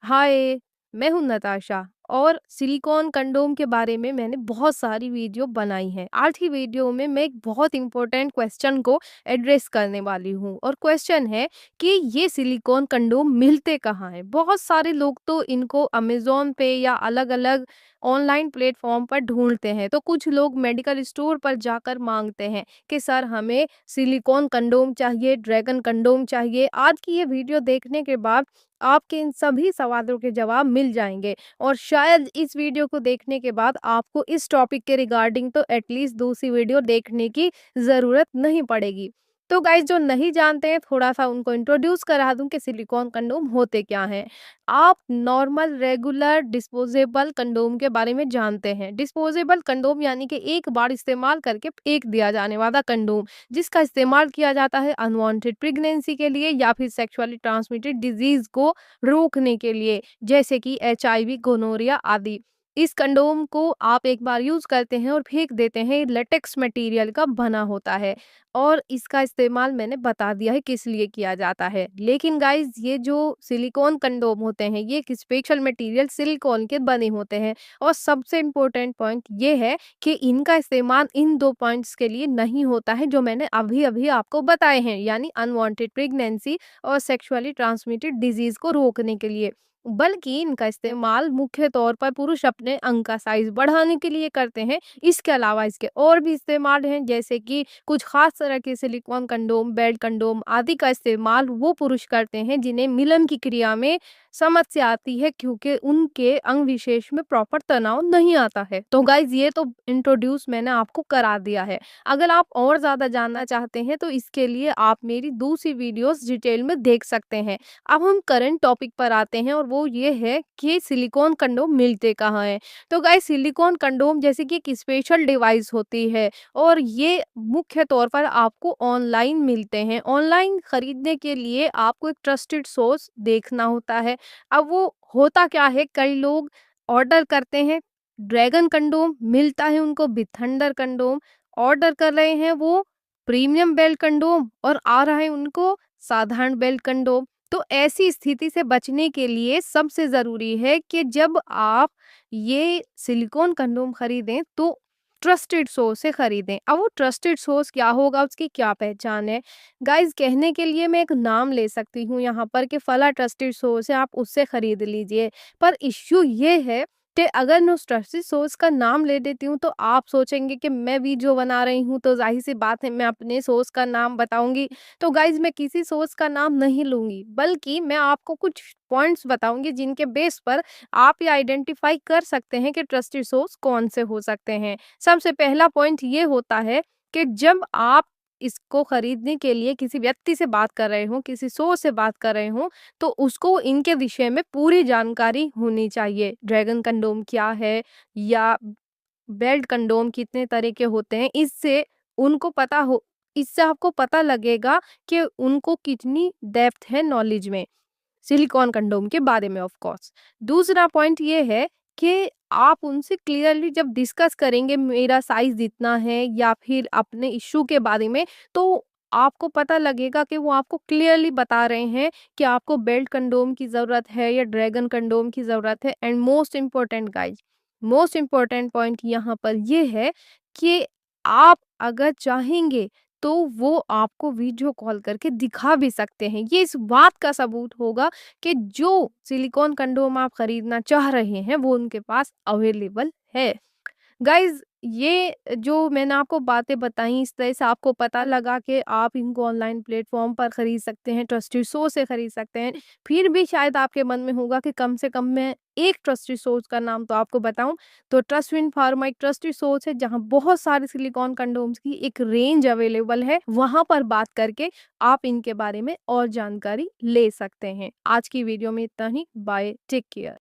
हाय, मैं हूँ नताशा और सिलिकॉन कंडोम के बारे में मैंने बहुत सारी वीडियो बनाई हैं। आज की वीडियो में मैं एक बहुत इम्पोर्टेंट क्वेश्चन को एड्रेस करने वाली हूँ और क्वेश्चन है कि ये सिलिकॉन कंडोम मिलते कहाँ हैं? बहुत सारे लोग तो इनको अमेज़न पे या अलग-अलग ऑनलाइन प्लेटफ़ॉर्म पर ढूँढते हैं, तो कुछ लोग मेडिकल स्टोर पर जाकर माँगते हैं कि सर हमें सिलिकॉन कंडोम चाहिए, ड्रैगन कंडोम चाहिए। आज की ये वीडियो देखने के बाद आपके इन सभी सवालों के जवाब मिल जाएँगे और शायद इस वीडियो को देखने के बाद आपको इस टॉपिक के रिगार्डिंग तो एटलीस्ट दूसरी वीडियो देखने की ज़रूरत नहीं पड़ेगी। तो गाइज़ जो नहीं जानते हैं थोड़ा-सा उनको इंट्रोड्यूस करा दूँ कि सिलिकॉन कंडोम होते क्या हैं। आप नॉर्मल रेगुलर डिस्पोज़ेबल कंडोम के बारे में जानते हैं। डिस्पोज़ेबल कंडोम यानी कि एक बार इस्तेमाल करके फेंक दिया जाने वाला कंडोम, जिसका इस्तेमाल किया जाता है अनवांटेड प्रेगनेंसी के लिए या फिर सेक्सुअली ट्रांसमिटेड डिजीज़ को रोकने के लिए, जैसे कि एचआईवी, गोनोरिया आदि। इस कंडोम को आप एक बार यूज़ करते हैं और फेंक देते हैं, ये लेटेक्स मटेरियल का बना होता है और इसका इस्तेमाल मैंने बता दिया है किस लिए किया जाता है। लेकिन गाइज़ ये जो सिलिकॉन कंडोम होते हैं, ये एक स्पेशल मटेरियल सिलिकॉन के बने होते हैं और सबसे इम्पोर्टेंट पॉइंट ये है कि इनका इस्तेमाल इन 2 पॉइंट्स के लिए नहीं होता है जो मैंने अभी-अभी आपको बताए हैं, यानी अनवांटेड प्रेगनेंसी और सेक्सुअली ट्रांसमिटेड डिजीज़ को रोकने के लिए। बल्कि इनका इस्तेमाल मुख्य तौर पर पुरुष अपने अंग का साइज़ बढ़ाने के लिए करते हैं। इसके अलावा इसके और भी इस्तेमाल हैं, जैसे कि कुछ ख़ास तरह के सिलिकॉन कंडोम, बेल्ट कंडोम आदि का इस्तेमाल वो पुरुष करते हैं जिन्हें मिलन की क्रिया में समस्या आती है, क्योंकि उनके अंग विशेष में प्रॉपर तनाव नहीं आता है। तो गाइज़ ये तो इंट्रोड्यूस मैंने आपको करा दिया है। अगर आप और ज़्यादा जानना चाहते हैं तो इसके लिए आप मेरी दूसरी वीडियोज़ डिटेल में देख सकते हैं। अब हम करंट टॉपिक पर आते हैं और वो ये है कि सिलिकॉन कंडोम मिलते कहाँ हैं। तो गाइस सिलिकॉन कंडोम जैसे कि एक स्पेशल डिवाइस होती है और ये मुख्य तौर पर आपको ऑनलाइन मिलते हैं। ऑनलाइन खरीदने के लिए आपको एक ट्रस्टेड सोर्स देखना होता है। अब वो होता क्या है, कई लोग ऑर्डर करते हैं, ड्रैगन कंडोम मिलता है उनको, बिथंडर कंडोम ऑर्डर कर रहे हैं वो प्रीमियम बेल्ट कंडोम और आ रहा है उनको साधारण बेल्ट कंडोम। तो ऐसी स्थिति से बचने के लिए सबसे ज़रूरी है कि जब आप ये सिलिकॉन कंडोम खरीदें तो ट्रस्टेड सोर्स से खरीदें। अब वो ट्रस्टेड सोर्स क्या होगा, उसकी क्या पहचान है? गाइज़ कहने के लिए मैं एक नाम ले सकती हूँ यहाँ पर कि फला ट्रस्टेड सोर्स है, आप उससे खरीद लीजिए। पर इश्यू ये है कि अगर मैं उस ट्रस्टेड सोर्स का नाम ले देती हूँ तो आप सोचेंगे कि मैं वीडियो बना रही हूँ तो ज़ाहिर-सी बात है मैं अपने सोर्स का नाम बताऊँगी। तो गाइज़ मैं किसी सोर्स का नाम नहीं लूँगी, बल्कि मैं आपको कुछ पॉइंट्स बताऊँगी जिनके बेस पर आप ये आइडेंटिफ़ाई कर सकते हैं कि ट्रस्टेड सोर्स कौन से हो सकते हैं। सबसे पहला पॉइंट ये होता है कि जब आप इसको खरीदने के लिए किसी व्यक्ति से बात कर रहे हों, किसी सोर्स से बात कर रहे हों, तो उसको इनके विषय में पूरी जानकारी होनी चाहिए। ड्रैगन कंडोम क्या है या बेल्ट कंडोम कितने तरह के होते हैं, इससे आपको पता लगेगा कि उनको कितनी डेप्थ है नॉलेज में, सिलिकॉन कंडोम के बारे में ऑफ कोर्स। दूसरा पॉइंट ये है कि आप उनसे क्लियरली जब डिस्कस करेंगे मेरा साइज़ इतना है या फिर अपने इश्यू के बारे में, तो आपको पता लगेगा कि वो आपको क्लियरली बता रहे हैं कि आपको बेल्ट कंडोम की ज़रूरत है या ड्रैगन कंडोम की ज़रूरत है। एंड मोस्ट इम्पोर्टेंट पॉइंट यहाँ पर ये है कि आप अगर चाहेंगे तो वो आपको वीडियो कॉल करके दिखा भी सकते हैं। ये इस बात का सबूत होगा कि जो सिलिकॉन कंडोम आप खरीदना चाह रहे हैं वो उनके पास अवेलेबल है। गाइज़ ये जो मैंने आपको बातें बताई, इस तरह से आपको पता लगा कि आप इनको ऑनलाइन प्लेटफ़ॉर्म पर खरीद सकते हैं, ट्रस्टेड सोर्स से खरीद सकते हैं। फिर भी शायद आपके मन में होगा कि कम से कम मैं एक ट्रस्टेड सोर्स का नाम तो आपको बताऊँ, तो ट्रस्टविन फार्मा एक ट्रस्टेड सोर्स है जहाँ बहुत सारे सिलिकॉन कंडोम्स की एक रेंज अवेलेबल है। वहाँ पर बात करके आप इनके बारे में और जानकारी ले सकते हैं। आज की वीडियो में इतना ही। Bye, take care.